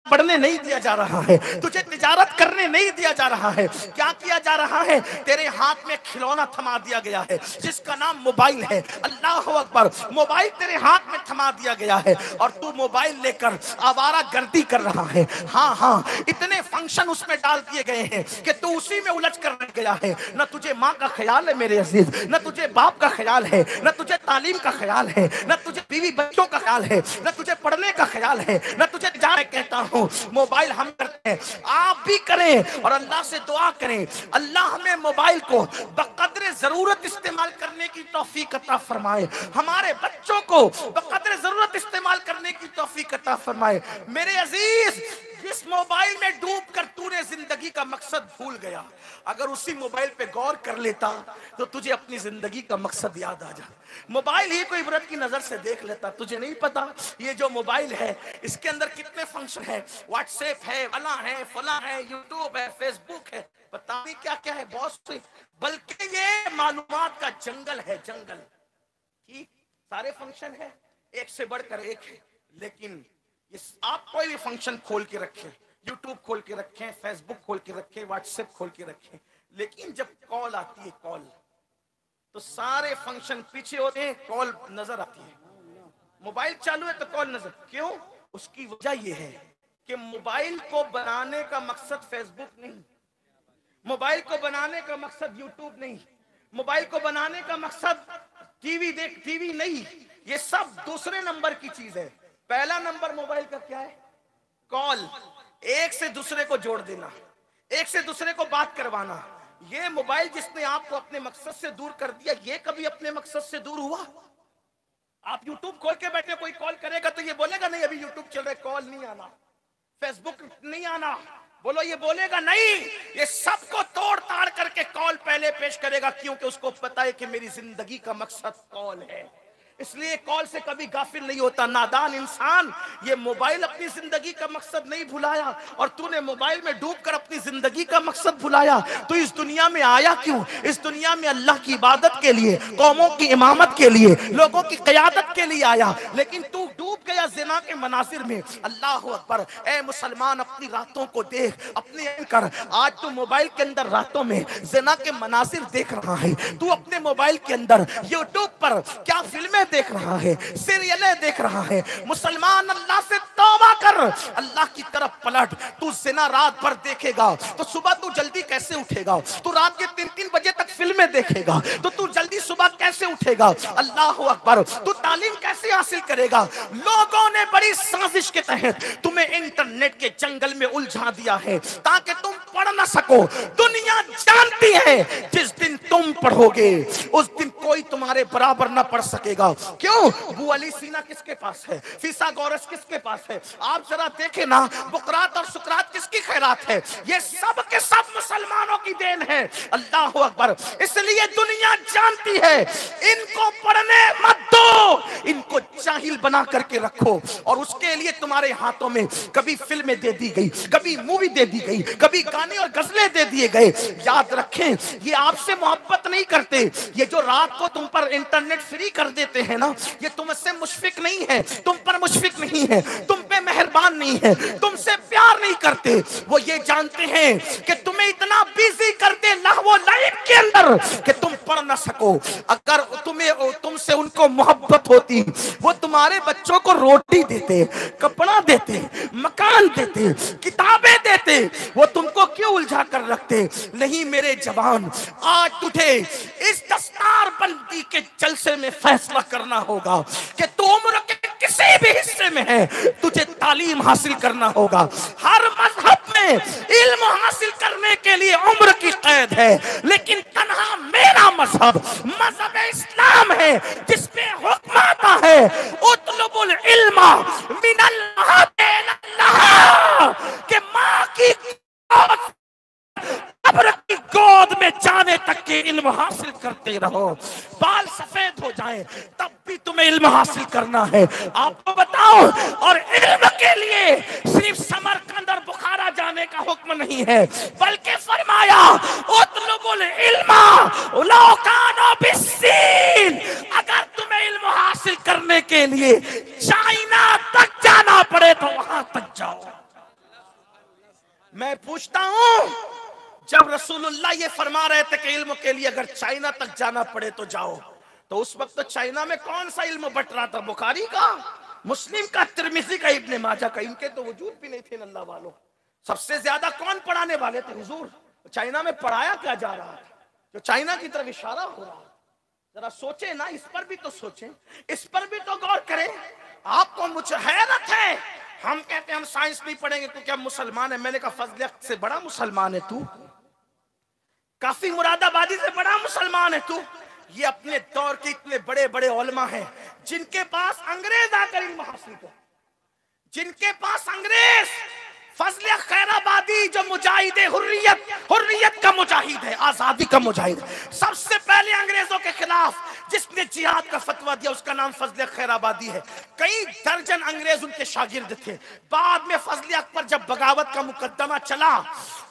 बढ़ने नहीं दिया जा रहा है, तुझे तिजारत करने नहीं दिया जा रहा है। क्या किया जा रहा है? तेरे हाथ में खिलौना थमा दिया गया है जिसका नाम मोबाइल है। अल्लाह अकबर, मोबाइल तेरे हाथ में थमा दिया गया है और तू मोबाइल लेकर आवारा गर्दी कर रहा है। हाँ हाँ, इतने फंक्शन उसमें डाल दिए गए हैं कि तू उसी में उलझ कर रह गया है। न तुझे माँ का ख्याल है मेरे अजीज, न तुझे बाप का ख्याल है, न तुझे तालीम का ख्याल है, न तुझे बीवी बच्चों का ख्याल है, न तुझे पढ़ने का ख्याल है, न तुझे जाने। कहता हूँ मोबाइल हम करते हैं, आप भी करें और अल्लाह से दुआ करें, अल्लाह हमें मोबाइल को बकदरे जरूरत इस्तेमाल करने की तौफीक अता फरमाए, हमारे बच्चों को बकदरे जरूरत इस्तेमाल करने की तौफीक अता फरमाए। मेरे अजीज, जिस मोबाइल में डूब कर तूने जिंदगी का मकसद भूल गया, अगर उसी मोबाइल पे गौर कर लेता तो तुझे अपनी जिंदगी का मकसद याद आ जाता। मोबाइल ही कोई इबरत की नजर से देख लेता। तुझे नहीं पता ये जो मोबाइल है इसके अंदर कितने फंक्शन है, व्हाट्सएप है, फला है, यूट्यूब है, फेसबुक है, पता नहीं क्या क्या है, बहुत से। बल्कि ये मालूमात का जंगल है, जंगल। ठीक, सारे फंक्शन है, एक से बढ़कर एक है, लेकिन आप कोई भी फंक्शन खोल के रखें, यूट्यूब खोल के रखें, फेसबुक खोल के रखें, व्हाट्सएप खोल के रखें, लेकिन जब कॉल आती है, कॉल, तो सारे फंक्शन पीछे होते हैं, कॉल नजर आती है। मोबाइल चालू है तो कॉल नजर, क्यों? उसकी वजह यह है कि मोबाइल को बनाने का मकसद फेसबुक नहीं, मोबाइल को बनाने का मकसद यूट्यूब नहीं, मोबाइल को बनाने का मकसद टीवी नहीं, ये सब दूसरे नंबर की चीज है। पहला नंबर मोबाइल का क्या है? कॉल, एक से दूसरे को जोड़ देना, एक से दूसरे को बात करवाना। ये मोबाइल जिसने आपको अपने मकसद से दूर कर दिया, ये कभी अपने मकसद से दूर हुआ? आप यूट्यूब खोल के बैठे, कोई कॉल करेगा तो ये बोलेगा नहीं अभी यूट्यूब चल रहा है, कॉल नहीं आना, फेसबुक नहीं आना, बोलो, ये बोलेगा नहीं। ये सबको तोड़ ताड़ करके कॉल पहले पेश करेगा, क्योंकि उसको पता है कि मेरी जिंदगी का मकसद कॉल है। इसलिए कॉल से कभी गाफिल नहीं होता। नादान इंसान, ये मोबाइल अपनी जिंदगी का मकसद नहीं भुलाया और तूने मोबाइल में डूबकर अपनी जिंदगी का मकसद भुलाया। तो इस दुनिया में आया क्यों? इस दुनिया में अल्लाह की इबादत के लिए, कौमों की इमामत के लिए, लोगों की क़यादत के लिए आया, लेकिन तू डूब गया ज़िना के मनासिर में। अल्लाह अकबर। ए मुसलमान, अपनी रातों को देख, अपने कर। आज तू मोबाइल के अंदर रातों में ज़िना के मनासिर देख रहा है, तू अपने मोबाइल के अंदर यूट्यूब पर क्या फिल्में देख रहा है, सीरियलें देख रहा है। मुसलमान, अल्लाह से तौबा कर, अल्लाह की तरफ पलट। तू ज़िना रात भर देखेगा तो सुबह तू जल्दी कैसे उठेगा? तू रात के 3-3 बजे तक फिल्में देखेगा तो तू जल्दी सुबह कैसे उठेगा? अल्लाह अकबर। तू तालीम कैसे हासिल करेगा? लोगों ने बड़ी साजिश के तहत तुम्हें इंटरनेट के जंगल में उलझा दिया है ताकि तुम पढ़ ना सको। दुनिया जानती है जिस दिन तुम पढ़ोगे उस दिन कोई तुम्हारे बराबर ना पढ़ सकेगा। क्यों? अबू अली सीना किसके पास है? फिसागोरस किसके पास है? आप जरा देखें ना, बुकरात और सुकरात किसकी खैरात है? ये सब के सब मुसलमानों की देन है। अल्लाह अकबर। इसलिए दुनिया जानती है इनको पढ़ने मत दो, इनको जाहिल बना करके रखो। और उसके लिए तुम्हारे हाथों में कभी फिल्में दे दी गई, कभी मूवी दे दी गई, कभी गाने और गजलें दे दिए गए। याद रखें, ये आपसे मोहब्बत नहीं करते। ये जो रात को तुम पर इंटरनेट फ्री कर देते हैं ना, ये तुमसे मुशफिक नहीं है, तुम पर मुशफिक नहीं है, तुम पे मेहरबान नहीं है, तुमसे प्यार नहीं करते। वो ये जानते हैं कि तुम्हें इतना बिजी कर दे लहवो लाइफ के अंदर कि तुम पढ़ ना सको। अगर तुमसे उनको मोहब्बत होती, वो तुम्हारे बच्चों को रोटी देते, कपड़ा देते, मकान देते, किताबें देते। वो तुमको क्यों उलझा कर रखते? नहीं मेरे जवान, आज तुझे इस दस्तार बंदी के जलसे में फैसला करना होगा कि तू उम्र के किसी भी हिस्से में है, तुझे तालीम हासिल करना होगा। हर मजहब में इल्म हासिल करने के लिए उम्र की कैद है, लेकिन तन्हा मेरा मजहब इस्लाम है जिसमें हुक्म आता है उतलुबुल इल्मा मिनल्लाह के माँ की कब्र की गोद में जाने तक के इल्म हासिल करते रहो। बाल सफेद हो जाए तब भी तुम्हें इल्म हासिल करना है। आपको बताओ, और इल्म के लिए सिर्फ समरकंद और बुखारा जाने का हुक्म नहीं है, बल्कि फरमाया उतलुबुल इल्मा लौ कानो बिस्सीन। अगर तुम्हें इल्म हासिल करने के लिए चाइना तक जाना पड़े तो वहां तक जाओ। मैं पूछता हूं, जब रसूलुल्लाह ये फरमा रहे थे कि इल्म के लिए अगर चाइना तक जाना पड़े तो जाओ, तो उस वक्त तो चाइना में कौन सा इल्म बट रहा था? बुखारी का, मुस्लिम का, तिरमिजी का, इब्ने माजा का। इनके तो वजूद भी नहीं थे अल्लाह वालों। सबसे ज्यादा कौन पढ़ाने वाले थे? हुजूर। चाइना में पढ़ाया क्या जा रहा था जो चाइना की तरफ इशारा हो रहा है? जरा सोचे ना, इस पर भी तो सोचें, इस पर भी तो गौर करें। आपको मुझे हैरत है, हम कहते हैं हम साइंस नहीं पढ़ेंगे क्योंकि हम मुसलमान है। मैंने कहा फजल से बड़ा मुसलमान है तू, काफी मुरादाबादी से बड़ा मुसलमान है तू। ये अपने दौर के इतने बड़े बड़े उलमा हैं जिनके पास अंग्रेज आकर इल्म हासिल कर, जिनके पास अंग्रेज फजल खैराबादी जो मुजाहिद हुर्रियत, हुर्रियत का मुजाहिद है, आजादी का मुजाहिद, सबसे पहले अंग्रेजों के खिलाफ जिसने जिहाद का फतवा दिया उसका नाम फजल खैराबादी है। कई दर्जन अंग्रेज उनके शागिर्द थे। बाद में फजल अकबर जब बगावत का मुकदमा चला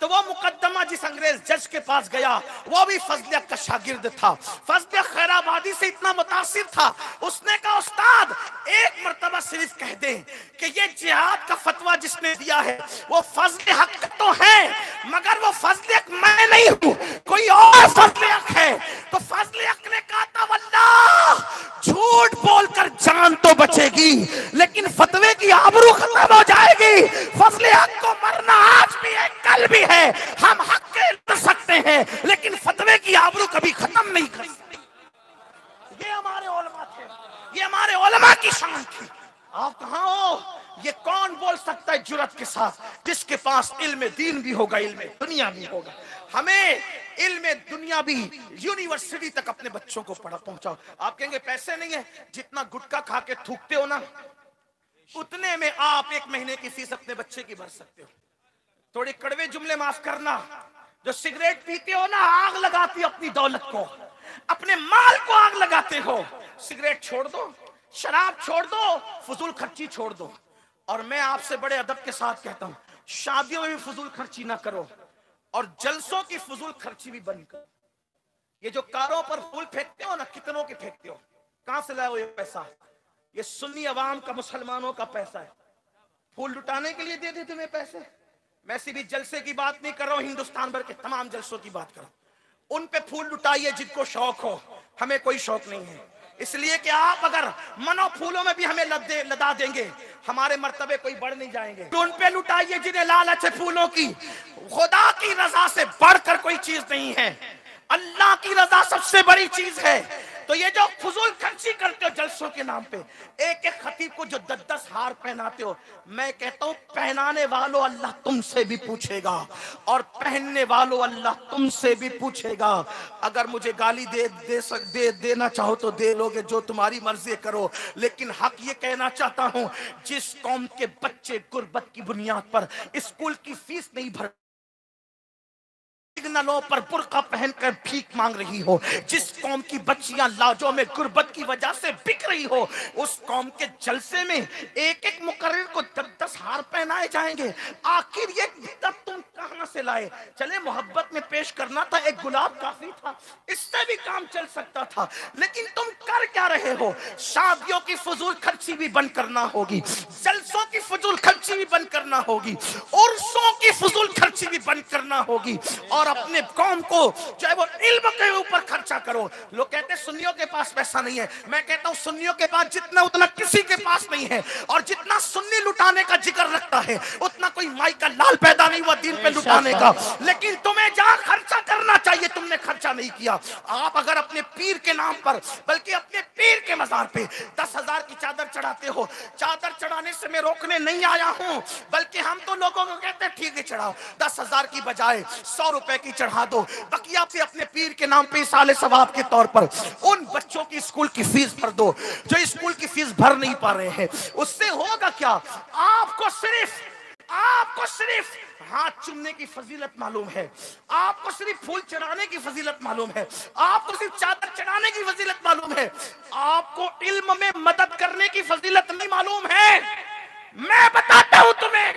तो वो मुकदमा जिस अंग्रेज जज के पास गया वो भी फजल का शागिर्द था। फजल खैराबादी से इतना मुतासिर था, उसने कहा उस्ताद एक मर्तबा सिर्फ कह दें कि ये जिहाद का फतवा जिसने दिया है वो फजल हक तो है, मगर वो फजल हक मैं नहीं हूं, कोई और फजल हक है। तो फजल हक ने कहा था वल्लाह झूठ बोलकर जान तो बचेगी लेकिन फतवे की आबरू खत्म हो जाएगी। फजल हक को मरना आज भी है, कल भी है। हम हक के लड़ सकते हैं लेकिन फतवे की आबरू कभी खत्म नहीं कर सकते। ये हमारे उलमा थे, ये हमारे उलमा की शान थी। आप कहां हो? ये कौन बोल सकता है जुर्रत के साथ जिसके पास इल्म दीन भी होगा, इल्म दुनिया भी होगा? हमें इल्म दुनिया भी यूनिवर्सिटी तक अपने बच्चों को पहुंचाओ। आप कहेंगे पैसे नहीं है, जितना गुटखा खा के थूकते हो ना उतने में आप एक महीने की फीस अपने बच्चे की भर सकते हो। थोड़े कड़वे जुमले माफ करना, जो सिगरेट पीते हो ना आग लगाती हो अपनी दौलत को, अपने माल को आग लगाते हो। सिगरेट छोड़ दो, शराब छोड़ दो, फजूल खर्ची छोड़ दो। और मैं आपसे बड़े अदब के साथ कहता हूं शादियों में भी फजूल खर्ची ना करो और जलसों की फजूल खर्ची भी बंद करो। ये जो कारों पर फूल फेंकते हो ना, कितनों के फेंकते हो? कहां से लाए हो ये पैसा? ये सुन्नी अवाम का, मुसलमानों का पैसा है। फूल लुटाने के लिए दे दे तुम्हें पैसे। मैं सिर्फ जलसे की बात नहीं कर रहा हूं, हिंदुस्तान भर के तमाम जलसों की बात कर रहा हूं। उन पे फूल लुटाइए जिनको शौक हो, हमें कोई शौक नहीं है। इसलिए कि आप अगर मनो फूलों में भी हमें लदा देंगे हमारे मर्तबे कोई बढ़ नहीं जाएंगे। तो उन पे लुटाइए जिन्हें लालच है फूलों की। खुदा की रजा से बढ़कर कोई चीज नहीं है, अल्लाह की रजा सबसे बड़ी चीज है। तो ये जो फजूल खर्ची करते हो जलसों के नाम पे, एक एक खतीब को जो 10-10 हार पहनाते हो, मैं कहता हूं पहनाने वालों अल्लाह तुमसे भी पूछेगा और पहनने वालों अल्लाह तुमसे भी पूछेगा। अगर मुझे गाली देना चाहो तो दे लोगे, जो तुम्हारी मर्जी करो। लेकिन हक ये कहना चाहता हूं, जिस कौम के बच्चे गुर्बत की बुनियाद पर स्कूल की फीस नहीं भर सिग्नलों पर बुर्का पहनकर भीख मांग रही हो, जिस कौम की बच्चियां लाजों में गुर्बत की वजह से बिक रही हो, उस कौम के जलसे में एक एक मुकर्रिर को 10-10 हार पहनाए जाएंगे। आखिर ये बिदअत तुम कहां से लाए? चले मोहब्बत में पेश करना था, एक गुलाब काफी था, इससे भी काम चल सकता था। लेकिन तुम कर क्या रहे हो? शादियों की फजूल खर्ची भी बंद करना होगी, जलसों की फजूल खर्ची भी बंद करना होगी, उर्सों की फजूल खर्ची भी बंद करना होगी और अपने कौम को चाहे वो इल्म के ऊपर खर्चा करो। लोग कहते हैं सुन्नियों के पास पैसा नहीं है, मैं कहता हूं सुन्नियों के पास जितना उतना किसी के पास नहीं है। और जितना सुन्नी लुटाने का जिक्र रखता है उतना कोई माई का लाल पैदा नहीं हुआ दीन पे लुटाने का। लेकिन तुम्हें जहां खर्चा करना चाहिए तुमने खर्चा नहीं किया। आप अगर अपने पीर के नाम पर, बल्कि अपने पीर के मजार पे 10,000 की चादर चढ़ाते हो, चादर चढ़ाने से मैं रोकने नहीं आया हूं, बल्कि हम तो लोगों को कहते हैं ठीक है चढ़ाओ, 10,000 की बजाय 100 रुपए की चढ़ा दो, बकिया पे अपने पीर के नाम पे साले सवाब के तौर पर उन बच्चों की स्कूल की फीस भर दो जो स्कूल की फीस भर नहीं पा रहे हैं। उससे होगा क्या? आपको सिर्फ हाथ चूमने की फजीलत मालूम है, आपको सिर्फ फूल चढ़ाने की फजीलत मालूम है, आपको सिर्फ चादर चढ़ाने की फजीलत मालूम है, आपको इल्म में मदद करने की फजीलत नहीं मालूम है। मैं बताता हूं तुम्हें,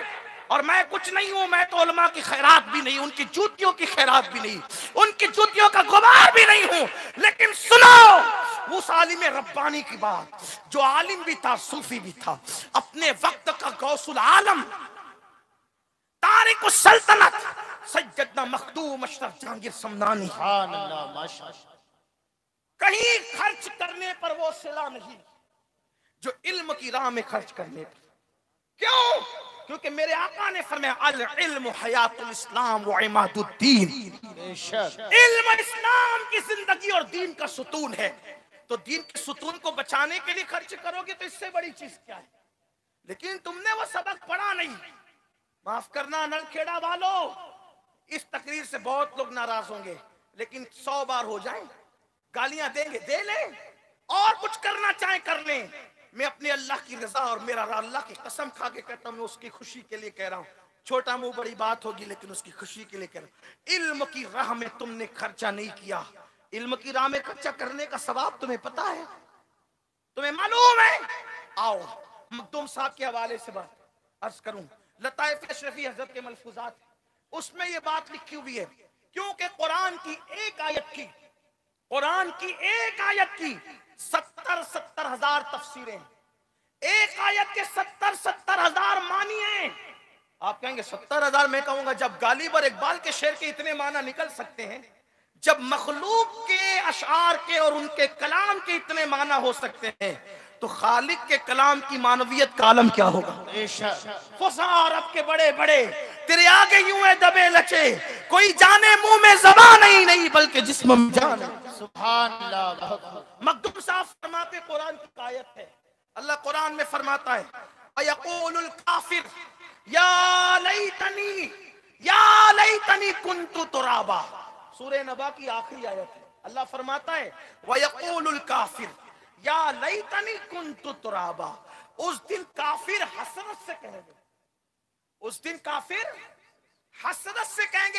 और मैं कुछ नहीं हूं, मैं तो उलमा की खैरात भी नहीं, उनकी जूतियों की खैरात भी नहीं, उनकी जूतियों का गुबार भी नहीं हूं। लेकिन सुनो उस आलिम रब्बानी की बात जो आलिम भी था, सूफी भी था, अपने वक्त का गौसुल आलम, तारिक मालिक सल्तनत सैयदना मखदूम अशरफ जहांगीर समदानी, सुभान अल्लाह, माशाअल्लाह। कहीं खर्च करने पर वो सिला नहीं जो इल्म की राह में खर्च करने पर। क्यों? क्योंकि मेरे आका ने फरमाया अल इल्म हयातुल इस्लाम व इमादुद्दीन, इल्म इस्लाम की जिंदगी और दीन का सुतून है। तो दीन के सुतून को बचाने के लिए खर्च करोगे तो इससे बड़ी चीज क्या है? लेकिन तुमने वो सबक पढ़ा नहीं। माफ करना नलखेड़ा वालों, इस तकरीर से बहुत लोग नाराज होंगे, लेकिन 100 बार हो जाए, गालियां देंगे दे लें, और कुछ करना चाहे कर लें। मैं अपने अल्लाह की रजा और मेरा अल्लाह की कसम खा के कहता हूं, मैं उसकी खुशी के लिए कह रहा हूं। छोटा मुंह बड़ी बात होगी, लेकिन उसकी खुशी के लिए कह रहा हूं। इल्म की राह में तुमने खर्चा नहीं किया। इल्म की राह में खर्चा करने का सवाब तुम्हें पता है, तुम्हें मालूम है? आओ मखदूम साहब के हवाले से बात अर्ज करूं। लताइफ अशरफी हजरत के मलफूजात, उसमें ये बात लिखी हुई है, क्योंकि कुरान की एक आयत की 70 हजार तफसीरें, एक आयत के 70 हजार मानी हैं। आप कहेंगे 70,000? मैं कहूंगा जब गालिब और इकबाल के शेर के इतने माना निकल सकते हैं, जब मखलूक के अशार के और उनके कलाम के इतने माना हो सकते हैं, तो खालिक के कलाम की मानवियत का आलम क्या होगा? फुसा अरब के बड़े बड़े तेरे आगे यूं है दबे लचे, कोई जाने मुंह में ज़बान नहीं बल्कि जिस्म में जान है। सुभान अल्लाह। मखदूम साहब फरमाते, कुरान की आयत है, अल्लाह कुरान में फरमाता है यक़ूलुल काफिर या लैतनी कुन्तु तुराबा। सूरह नबा की आखिरी आयत है। अल्लाह फरमाता है वयक़ूलुल काफिर या लैतनी कुन्तु तुराबा। उस दिन काफिर हसरत से कहेंगे, उस दिन काफिर हसरत से कहेंगे